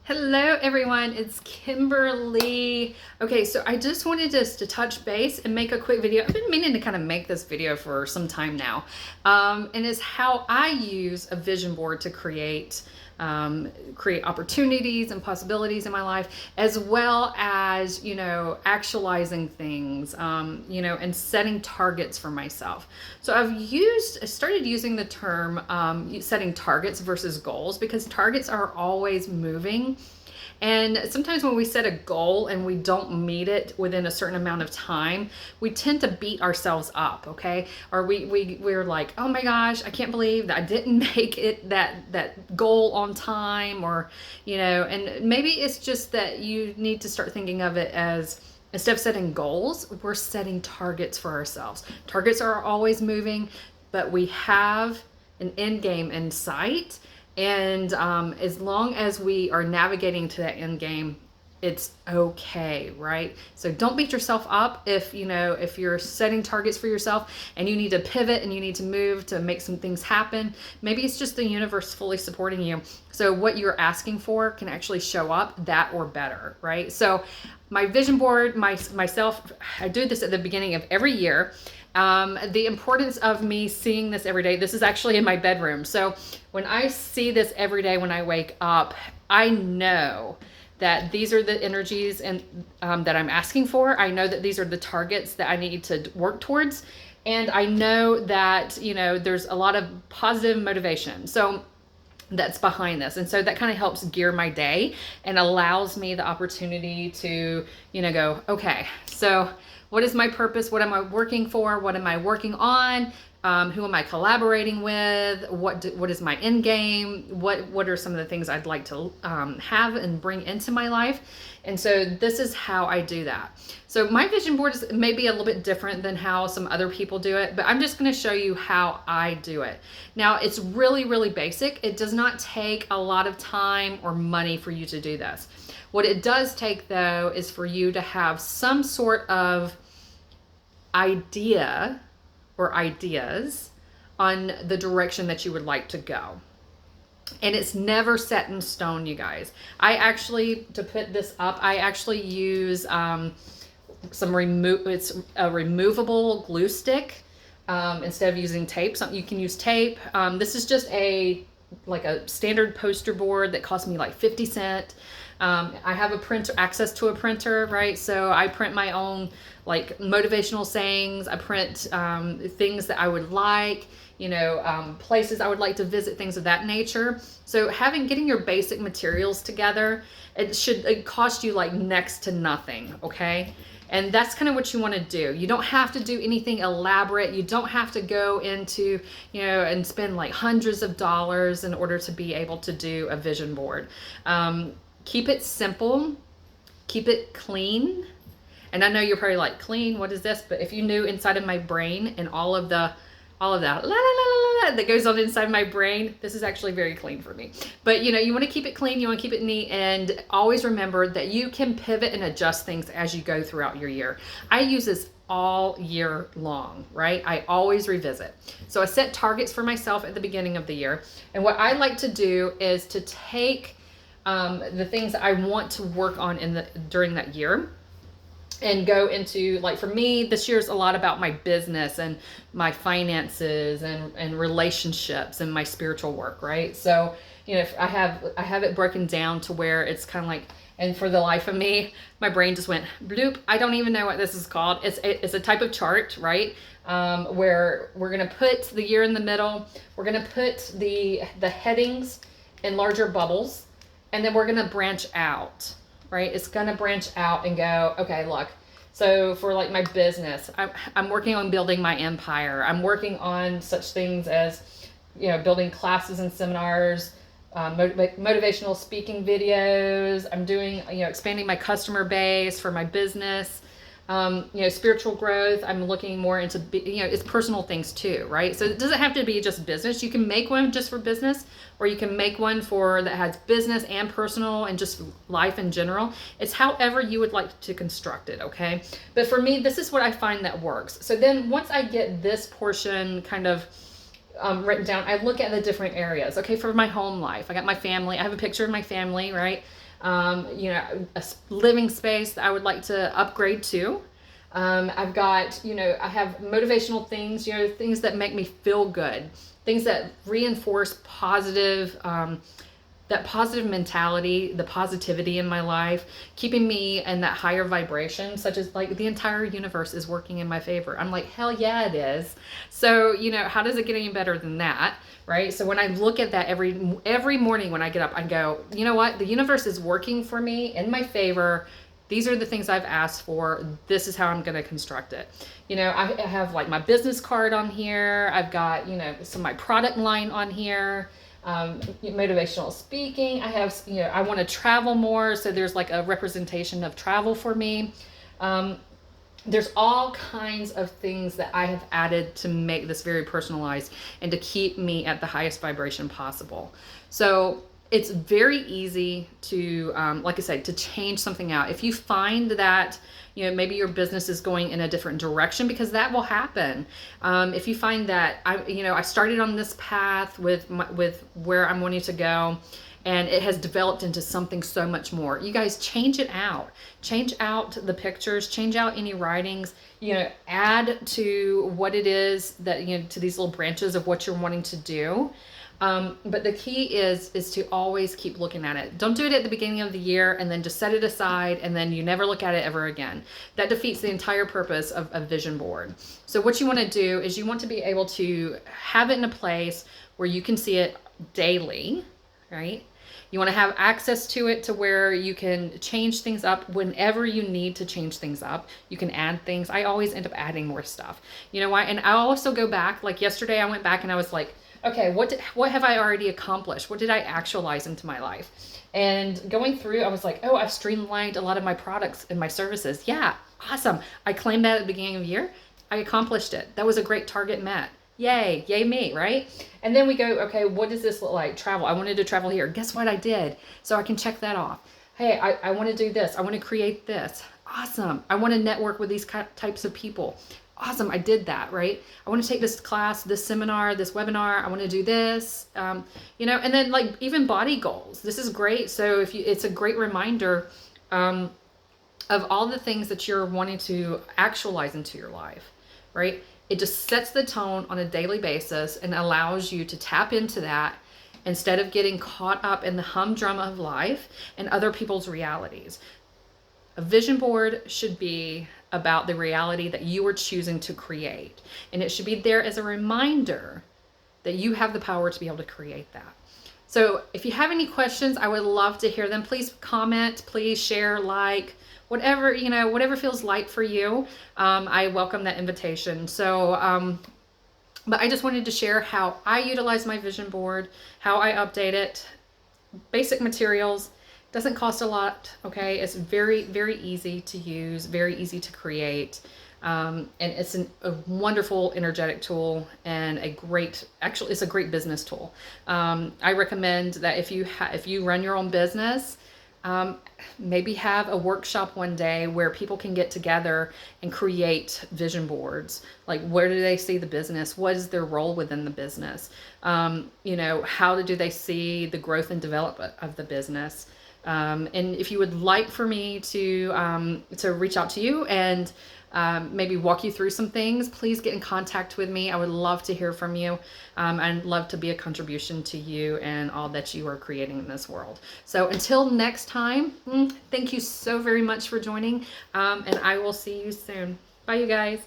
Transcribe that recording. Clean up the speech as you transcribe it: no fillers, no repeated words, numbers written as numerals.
Hello everyone, it's Kimberly. Okay, so I just wanted just to touch base and make a quick video. I've been meaning to kind of make this video for some time now. And it's how I use a vision board to create opportunities and possibilities in my life, as well as, actualizing things, and setting targets for myself. So I started using the term setting targets versus goals, because targets are always moving. And sometimes when we set a goal and we don't meet it within a certain amount of time, we tend to beat ourselves up, okay? Or we're like, oh my gosh, I can't believe that I didn't make it that goal on time, or, and maybe it's just that you need to start thinking of it as, instead of setting goals, we're setting targets for ourselves. Targets are always moving, but we have an end game in sight. And as long as we are navigating to that end game, it's okay, right? So don't beat yourself up if you're setting targets for yourself and you need to pivot and you need to move to make some things happen. Maybe it's just the universe fully supporting you. So what you're asking for can actually show up, that or better, right? So my vision board, myself, I do this at the beginning of every year. The importance of me seeing this every day, this is actually in my bedroom. So when I see this every day when I wake up, I know that these are the energies and that I'm asking for. I know that these are the targets that I need to work towards. And I know that, there's a lot of positive motivation. So that's behind this. And so that kind of helps gear my day and allows me the opportunity to, go, okay, so what is my purpose? What am I working for? What am I working on? Who am I collaborating with? What is my end game? What are some of the things I'd like to have and bring into my life? And so this is how I do that. So my vision board is maybe a little bit different than how some other people do it, but I'm just going to show you how I do it. Now, it's really, really basic. It does not take a lot of time or money for you to do this. What it does take, though, is for you to have some sort of idea or ideas on the direction that you would like to go. And it's never set in stone, you guys. To put this up, I actually use it's a removable glue stick instead of using tape. You can use tape. This is just like a standard poster board that cost me like 50 cents. I have access to a printer, right? So I print my own like motivational sayings. I print things that I would like, places I would like to visit, things of that nature. So getting your basic materials together, it cost you like next to nothing, okay? And that's kind of what you want to do. You don't have to do anything elaborate. You don't have to go into, and spend like hundreds of dollars in order to be able to do a vision board. Keep it simple, keep it clean. And I know you're probably like, clean, what is this? But if you knew inside of my brain and all of that la, la, la, la, la, that goes on inside my brain, this is actually very clean for me. But you want to keep it clean, you want to keep it neat, and always remember that you can pivot and adjust things as you go throughout your year. I use this all year long, right? I always revisit. So I set targets for myself at the beginning of the year. And what I like to do is to take the things that I want to work on during that year and go into, like, for me, this year's a lot about my business and my finances and relationships and my spiritual work, right? So, if I have it broken down to where it's kind of like, and for the life of me, my brain just went bloop. I don't even know what this is called. It's a type of chart, right? Where we're going to put the year in the middle. We're going to put the headings in larger bubbles. And then we're going to branch out, right? It's going to branch out and go, okay, look. So for like my business, I'm working on building my empire. I'm working on such things as, building classes and seminars, motivational speaking videos. I'm doing, expanding my customer base for my business. Spiritual growth. I'm looking more into, it's personal things too, right? So it doesn't have to be just business. You can make one just for business, or you can make one that has business and personal and just life in general. It's however you would like to construct it, okay? But for me, this is what I find that works. So then once I get this portion kind of written down, I look at the different areas. Okay, for my home life, I got my family. I have a picture of my family, right? You know, a living space that I would like to upgrade to. I've got, you know, I have motivational things, you know, things that make me feel good, things that reinforce positive, that positive mentality, the positivity in my life, keeping me in that higher vibration, such as like the entire universe is working in my favor. I'm like, hell yeah, it is. So, you know, how does it get any better than that? Right? So when I look at that every morning when I get up, I go, you know what? The universe is working for me in my favor. These are the things I've asked for. This is how I'm going to construct it. You know, I have like my business card on here. I've got, you know, some of my product line on here. Motivational speaking. I have, you know, I want to travel more. So there's like a representation of travel for me. There's all kinds of things that I have added to make this very personalized and to keep me at the highest vibration possible. So it's very easy to, like I said, to change something out. If you find that, you know, maybe your business is going in a different direction, because that will happen. If you find that I started on this path with where I'm wanting to go, and it has developed into something so much more. You guys change it out. Change out the pictures, change out any writings, you know, add to what it is that, you know, to these little branches of what you're wanting to do. But the key is to always keep looking at it. Don't do it at the beginning of the year and then just set it aside and then you never look at it ever again. That defeats the entire purpose of a vision board. So what you want to do is you want to be able to have it in a place where you can see it daily, right? You want to have access to it to where you can change things up whenever you need to change things up. You can add things. I always end up adding more stuff. You know why? And I also go back, like yesterday I went back and I was like, okay, what have I already accomplished? What did I actualize into my life? And going through, I was like, oh, I've streamlined a lot of my products and my services. Yeah, awesome. I claimed that at the beginning of the year. I accomplished it. That was a great target met. Yay me, right? And then we go, okay, what does this look like? Travel. I wanted to travel here. Guess what I did? So I can check that off. Hey, I want to do this. I want to create this. Awesome. I want to network with these types of people. Awesome. I did that, right? I want to take this class, this seminar, this webinar. I want to do this, you know, and then like even body goals. This is great. So it's a great reminder, of all the things that you're wanting to actualize into your life, right? It just sets the tone on a daily basis and allows you to tap into that instead of getting caught up in the humdrum of life and other people's realities. A vision board should be about the reality that you are choosing to create. And it should be there as a reminder that you have the power to be able to create that. So if you have any questions, I would love to hear them. Please comment, please share, like, whatever, you know, whatever feels light for you. I welcome that invitation. So, but I just wanted to share how I utilize my vision board, how I update it, basic materials. Doesn't cost a lot, okay? It's very, very easy to use, very easy to create. And it's a wonderful energetic tool and actually it's a great business tool. I recommend that if you run your own business, maybe have a workshop one day where people can get together and create vision boards. Like, where do they see the business? What is their role within the business? You know, how do they see the growth and development of the business? And if you would like for me to reach out to you and maybe walk you through some things, please get in contact with me. I would love to hear from you. I'd love to be a contribution to you and all that you are creating in this world. So until next time, thank you so very much for joining, and I will see you soon. Bye, you guys.